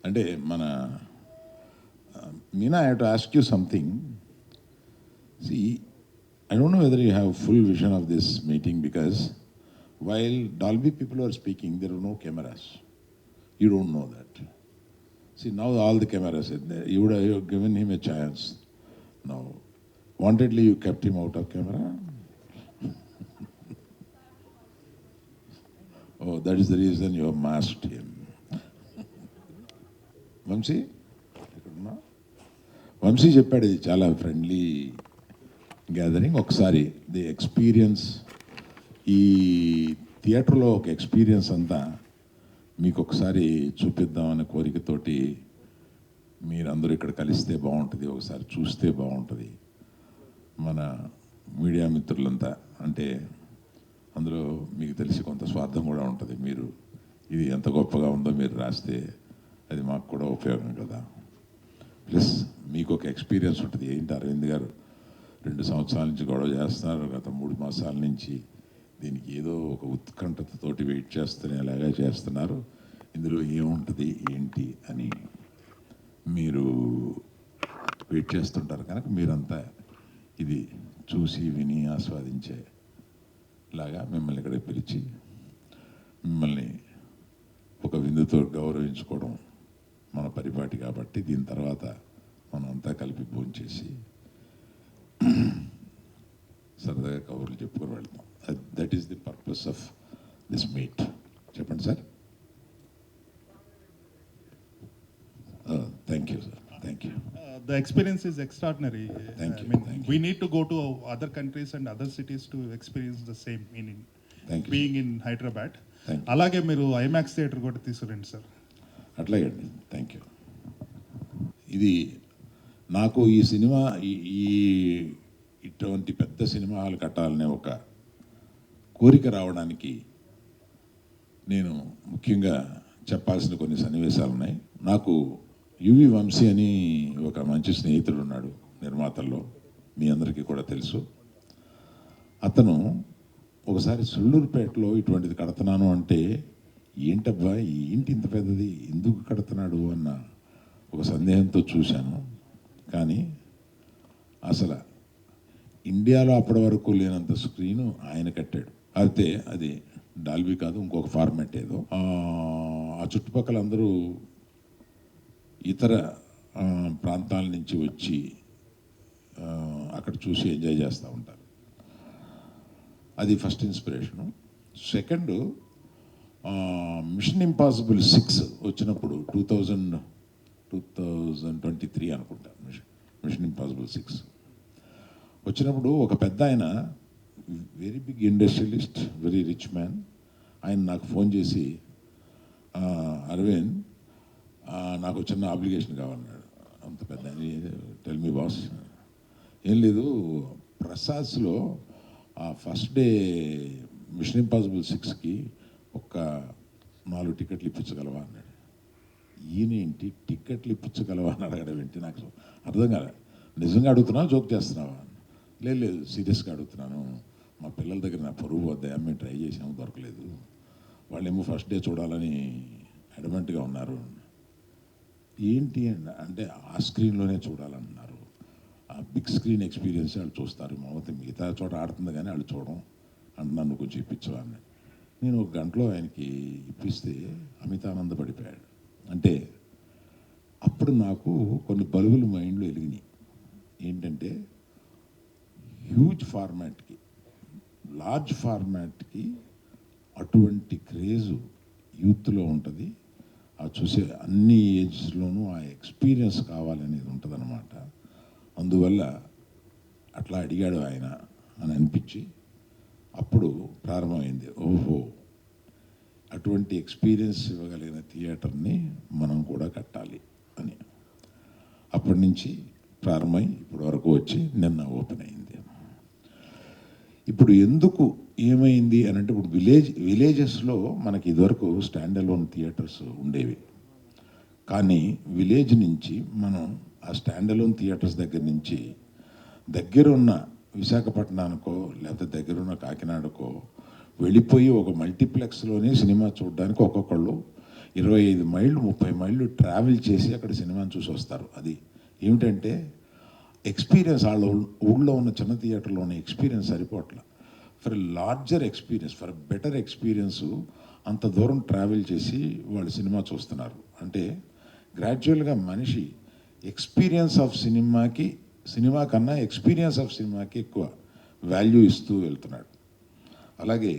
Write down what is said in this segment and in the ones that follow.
అంటే మన Meena, I have to ask you something. See, I don't know whether you have full vision of this meeting because while Dolby people are speaking, there are no cameras. You don't know that. See, now all the cameras are there. You would have given him a chance. Now, wantedly you kept him out of camera. Oh, that is the reason you have masked him. Vamsi ఎక్కడున్నా? వంశీ చెప్పాడు ఇది చాలా friendly gathering. ఒకసారి the experience, ఈ థియేటర్లో ఒక experience అంతా మీకు ఒకసారి చూపిద్దామనే కోరికతోటి మీరందరూ ఇక్కడ కలిస్తే బాగుంటుంది, ఒకసారి చూస్తే బాగుంటుంది. మన మీడియా మిత్రులంతా అంటే అందులో మీకు తెలిసి కొంత స్వార్థం కూడా ఉంటుంది. మీరు ఇది ఎంత గొప్పగా ఉందో మీరు రాస్తే అది మాకు కూడా ఉపయోగం కదా. ప్లస్ మీకు ఒక ఎక్స్పీరియన్స్ ఉంటుంది. ఏంటి అరవింద్ గారు 2 సంవత్సరాల నుంచి గొడవ చేస్తున్నారు, గత 3 మాసాల నుంచి దీనికి ఏదో ఒక ఉత్కంఠతతోటి వెయిట్ చేస్తూనే అలాగే చేస్తున్నారు, ఇందులో ఏముంటుంది ఏంటి అని మీరు వెయిట్ చేస్తుంటారు. కనుక మీరంతా ఇది చూసి విని ఆస్వాదించేలాగా మిమ్మల్ని ఇక్కడ పిలిచి మిమ్మల్ని ఒక విందుతో గౌరవించుకోవడం మన పరిపాటి. కాబట్టి దీని తర్వాత మనం అంతా కలిపి భోంచేసి సరదాగా కబుర్లు చెప్పుకొని వెళ్తాం. That is the purpose of this meet. చెప్పండి sir. Thank you sir. Thank you. The experience is extraordinary. Thank you. I mean, Thank you. we need to go to other countries and other cities to experience the same meaning. Thank you. Being in Hyderabad. Thank you. అలాగే మీరు IMAX theatre కూడా తీసుకురండి sir. అట్లాగే అండి. Thank you. ఇది నాకు ఈ cinema ఈ ఇటువంటి పెద్ద సినిమా హాల్ కట్టాలనే ఒక కోరిక రావడానికి నేను ముఖ్యంగా చెప్పాల్సిన కొన్ని సన్నివేశాలు ఉన్నాయి. నాకు యువి వంశీ అని ఒక మంచి స్నేహితుడు ఉన్నాడు నిర్మాతల్లో, మీ అందరికీ కూడా తెలుసు. అతను ఒకసారి సుళ్ళూరుపేటలో ఇటువంటిది కడుతున్నాను అంటే, ఏంటబ్బా ఏంటి ఇంత పెద్దది ఎందుకు కడుతున్నాడు అన్న ఒక సందేహంతో చూశాను. కానీ అసలు ఇండియాలో అప్పటి వరకు లేనంత స్క్రీను ఆయన కట్టాడు. అయితే అది డాల్బీ కాదు, ఇంకొక ఫార్మాట్ ఏదో. ఆ చుట్టుపక్కల అందరూ ఇతర ప్రాంతాల నుంచి వచ్చి అక్కడ చూసి ఎంజాయ్ చేస్తూ ఉంటారు. అది first inspiration. Second, Mission Impossible 6 వచ్చినప్పుడు 2023 అనుకుంటా, మిషన్ ఇంపాసిబుల్ 6 వచ్చినప్పుడు ఒక పెద్ద ఆయన, very big industrialist, very rich man, ఆయన నాకు ఫోన్ చేసి, అరవింద్ నాకు చిన్న అప్లికేషన్ కావాలన్నాడు. అంత పెద్ద టెల్ మీ బాస్. ఏం లేదు, ప్రసాద్స్లో ఫస్ట్ డే మిషన్ ఇంపాసిబుల్ 6కి ఒక 4 టికెట్లు ఇప్పించగలవా అన్నాడు. ఈయనేంటి టికెట్లు ఇప్పించగలవా అని అడగడం ఏంటి నాకు అర్థం కాలే. నిజంగా అడుగుతున్నావా, జోక్ చేస్తున్నావా? లేదు సీరియస్గా అడుగుతున్నాను. మా పిల్లల దగ్గర నా పరువు వద్దా, మేము ట్రై చేసాము దొరకలేదు, వాళ్ళేమో ఫస్ట్ డే చూడాలని అడమెంట్గా ఉన్నారు. ఏంటి అంటే ఆ స్క్రీన్లోనే చూడాలన్నారు. ఆ బిగ్ స్క్రీన్ ఎక్స్పీరియన్స్ వాళ్ళు చూస్తారు, మామూలు మిగతా చోట ఆడుతుంది కానీ వాళ్ళు చూడడం అంటే నన్ను కొంచెం ఇప్పించవా అని నేను 1 గంటలో ఆయనకి ఇప్పిస్తే అమితానందపడిపోయాడు. అంటే అప్పుడు నాకు కొన్ని బల్బులు మైండ్లో వెలిగినాయి. ఏంటంటే హ్యూజ్ ఫార్మాట్కి, లార్జ్ ఫార్మాట్కి అటువంటి క్రేజు యూత్లో ఉంటుంది. ఆ చూసే అన్ని ఏజ్లోనూ ఆ ఎక్స్పీరియన్స్ కావాలనేది ఉంటుందన్నమాట. అందువల్ల అట్లా అడిగాడు ఆయన అని అనిపించి అప్పుడు ప్రారంభమైంది, ఓహో అటువంటి ఎక్స్పీరియన్స్ ఇవ్వగలిగిన థియేటర్ని మనం కూడా కట్టాలి అని. అప్పటి నుంచి ప్రారంభమై ఇప్పటి వరకు వచ్చి నిన్న ఓపెన్ అయింది. ఇప్పుడు ఎందుకు ఏమైంది అని అంటే, ఇప్పుడు విలేజెస్లో మనకి ఇదివరకు స్టాండ్ అలోన్ థియేటర్స్ ఉండేవి. కానీ విలేజ్ నుంచి మనం ఆ స్టాండ్ అలోన్ థియేటర్స్ దగ్గర నుంచి దగ్గరున్న విశాఖపట్నానికో లేకపోతే దగ్గరున్న కాకినాడకో వెళ్ళిపోయి ఒక మల్టీప్లెక్స్లోనే సినిమా చూడడానికి ఒక్కొక్కళ్ళు 25 మైళ్ళు 30 మైళ్ళు ట్రావెల్ చేసి అక్కడ సినిమాని చూసి వస్తారు. అది ఏమిటంటే ఎక్స్పీరియన్స్, వాళ్ళ ఊళ్ళో ఉన్న చిన్న థియేటర్లో ఉన్న ఎక్స్పీరియన్స్ సరిపోవట్ల. For larger experience, for better experience అంత దూరం ట్రావెల్ చేసి వాళ్ళు సినిమా చూస్తున్నారు. అంటే గ్రాడ్యువల్గా మనిషి ఎక్స్పీరియన్స్ ఆఫ్ సినిమా కన్నా ఎక్స్పీరియన్స్ ఆఫ్ సినిమాకి ఎక్కువ వాల్యూ ఇస్తూ వెళ్తున్నాడు. అలాగే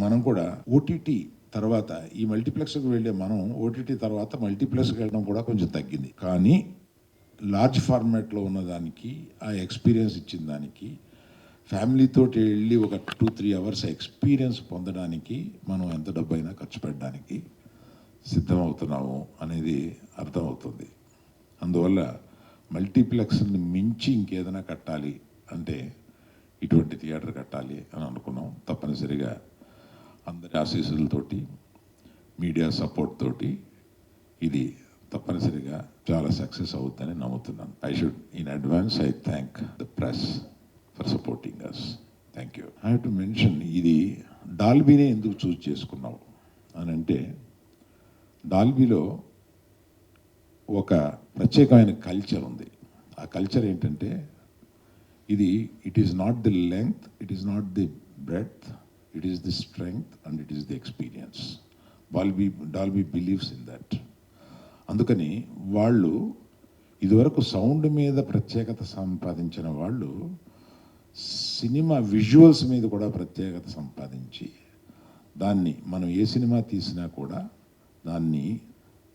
మనం కూడా ఓటీటీ తర్వాత ఈ మల్టీప్లెక్స్కి వెళ్ళే మనం ఓటీటీ తర్వాత మల్టీప్లెక్స్కి వెళ్ళడం కూడా కొంచెం తగ్గింది. కానీ లార్జ్ ఫార్మాట్లో ఉన్నదానికి ఆ ఎక్స్పీరియన్స్ ఇచ్చిన దానికి ఫ్యామిలీతో వెళ్ళి ఒక 2-3 అవర్స్ ఎక్స్పీరియన్స్ పొందడానికి మనం ఎంత డబ్బైనా ఖర్చు పెట్టడానికి సిద్ధమవుతున్నాము అనేది అర్థమవుతుంది. అందువల్ల మల్టీప్లెక్స్ని మించి ఇంకేదైనా కట్టాలి అంటే ఇటువంటి థియేటర్ కట్టాలి అని అనుకున్నాం. తప్పనిసరిగా అందరి ఆశీస్సులతోటి, మీడియా సపోర్ట్ తోటి ఇది తప్పనిసరిగా చాలా సక్సెస్ అవుతుందని నమ్ముతున్నాను. In advance I thank the press for supporting us. Thank you. I have to mention, ఇది డాల్బీనే ఎందుకు చూస్ చేసుకున్నావు అని అంటే, డాల్బీలో ఒక ప్రత్యేకమైన కల్చర్ ఉంది. ఆ కల్చర్ ఏంటంటే, it is not the length, it is not the breadth, it is the strength and it is the experience. Dolby believes in that. అందుకని వాళ్ళు ఇదివరకు సౌండ్ మీద ప్రత్యేకత సంపాదించిన వాళ్ళు సినిమా విజువల్స్ మీద కూడా ప్రత్యేకత సంపాదించి దాన్ని మనం ఏ సినిమా తీసినా కూడా దాన్ని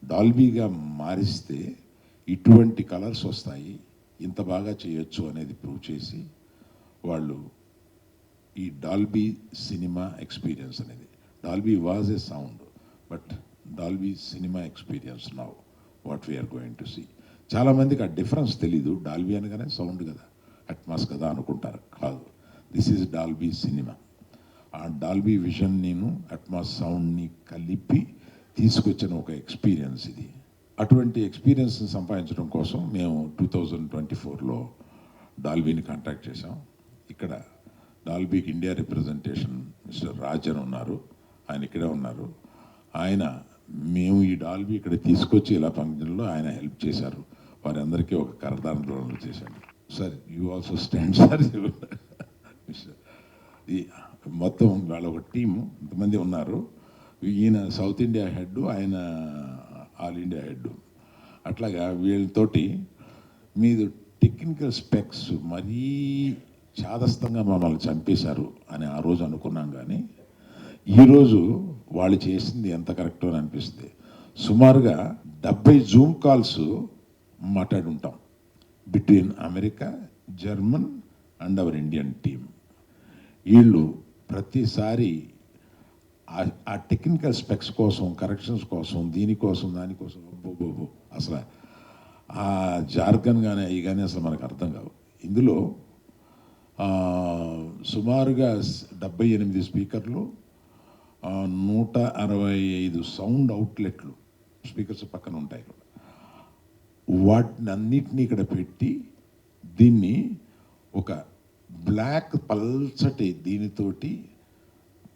డాల్బీగా మారిస్తే ఇటువంటి కలర్స్ వస్తాయి, ఇంత బాగా చేయొచ్చు అనేది ప్రూవ్ చేసి వాళ్ళు ఈ డాల్బీ సినిమా ఎక్స్పీరియన్స్ అనేది, Dolby was a sound but Dolby cinema experience now what we're going to see. చాలామందికి ఆ డిఫరెన్స్ తెలీదు. డాల్బీ అనగానే సౌండ్ కదా, అట్మాస్ కదా అనుకుంటారు. కాదు, దిస్ ఈజ్ డాల్బీ సినిమా. ఆ డాల్బీ విజన్ నేను అట్మాస్ సౌండ్ని కలిపి తీసుకొచ్చిన ఒక ఎక్స్పీరియన్స్ ఇది. అటువంటి ఎక్స్పీరియన్స్ని సంపాదించడం కోసం మేము 2024లో డాల్బీని కాంటాక్ట్ చేసాం. ఇక్కడ డాల్బీకి ఇండియా రిప్రజెంటేషన్ మిస్టర్ రాజన్ ఉన్నారు, ఆయన ఇక్కడే ఉన్నారు. మేము ఈ డాల్బీ ఇక్కడ తీసుకొచ్చి ఇలా ఫంక్షన్లో ఆయన హెల్ప్ చేశారు. వారందరికీ ఒక కరదానం చేశాను. Sir you also stand sir. మొత్తం వాళ్ళ ఒక టీము ఇంతమంది ఉన్నారు. ఈయన సౌత్ ఇండియా హెడ్, ఆయన ఆల్ ఇండియా హెడ్. అట్లాగా వీళ్ళతోటి మీరు టెక్నికల్ స్పెక్స్ మరీ చాదస్తంగా మమ్మల్ని చంపేశారు అని ఆ రోజు అనుకున్నాం. కానీ ఈరోజు వాళ్ళు చేసింది ఎంత కరెక్టో అని అనిపిస్తుంది. సుమారుగా 70 జూమ్ కాల్స్ మాట్లాడుంటాం between America, German and our Indian team. వీళ్ళు ప్రతిసారి ఆ టెక్నికల్ స్పెక్స్ కోసం, కరెక్షన్స్ కోసం, దీనికోసం దానికోసం అసలు ఆ జార్గన్ కానీ అవి కానీ అసలు మనకు అర్థం కావు. ఇందులో సుమారుగా 78 స్పీకర్లు, 165 సౌండ్ అవుట్లెట్లు, స్పీకర్స్ పక్కన ఉంటాయి. వాటిని అన్నిటినీ ఇక్కడ పెట్టి దీన్ని ఒక బ్లాక్ పల్చటి దీనితోటి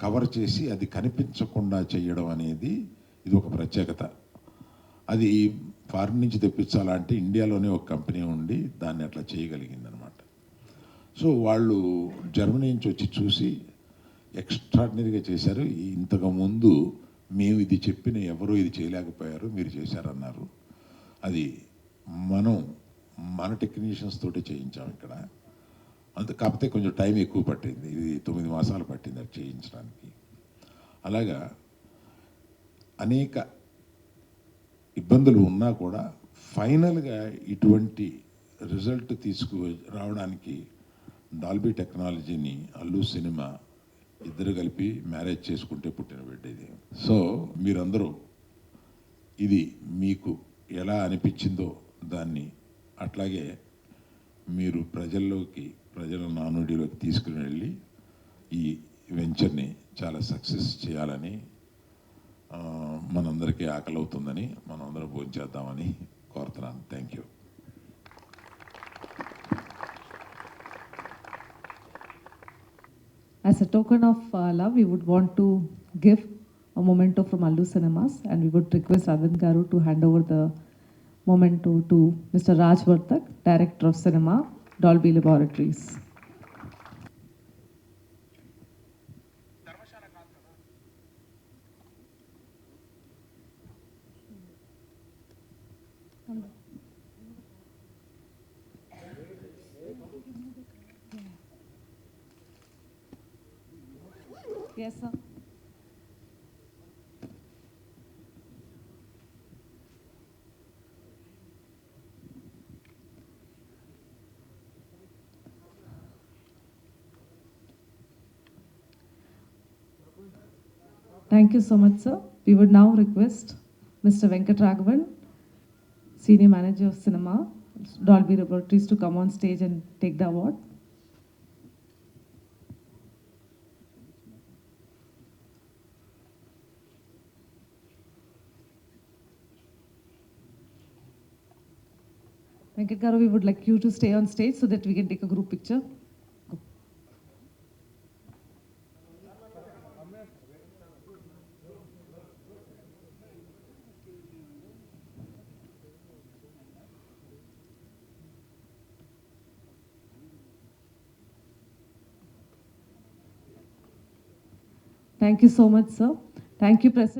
కవర్ చేసి అది కనిపించకుండా చేయడం అనేది ఇది ఒక ప్రత్యేకత. అది ఫారిన్ నుంచి తెప్పించాలంటే ఇండియాలోనే ఒక కంపెనీ ఉండి దాన్ని అట్లా చేయగలిగింది అనమాట. సో వాళ్ళు జర్మనీ నుంచి వచ్చి చూసి ఎక్స్ట్రాడినరీగా చేశారు. ఇంతకుముందు మేము ఇది చెప్పిన ఎవరూ ఇది చేయలేకపోయారు, మీరు చేశారన్నారు. అది మన టెక్నీషియన్స్ తోటి చేయించాం ఇక్కడ. కాకపోతే కొంచెం టైం ఎక్కువ పట్టింది. ఇది 9 మాసాలు పట్టింది అది చేయించడానికి. అలాగా అనేక ఇబ్బందులు ఉన్నా కూడా ఫైనల్గా ఇటువంటి రిజల్ట్ రావడానికి డాల్బీ టెక్నాలజీని అల్లు సినిమా ఇద్దరు కలిపి మ్యారేజ్ చేసుకుంటే పుట్టిన బిడ్డ ఇది. సో మీరందరూ ఇది మీకు ఎలా అనిపించిందో దాన్ని అట్లాగే మీరు ప్రజల నానుడిలోకి తీసుకుని వెళ్ళి ఈ వెంచర్ని చాలా సక్సెస్ చేయాలని, మనందరికీ ఆకలి అవుతుందని, మనందరం భోంచేద్దామని కోరుతున్నాను. Thank you. As a token of love, we would want to give a memento from Allu Cinemas, and we would request Arvind Garu to hand over the memento to Mr. Raj Vartak, Director of Cinema, Dolby Laboratories. Yes, sir. Thank you so much, sir. We would now request Mr. Venkat Raghavan, Senior Manager of Cinema, Dolby Laboratories, to come on stage and take the award. Venkat Garu, we would like you to stay on stage so that we can take a group picture. Go. Thank you so much, sir. Thank you, President.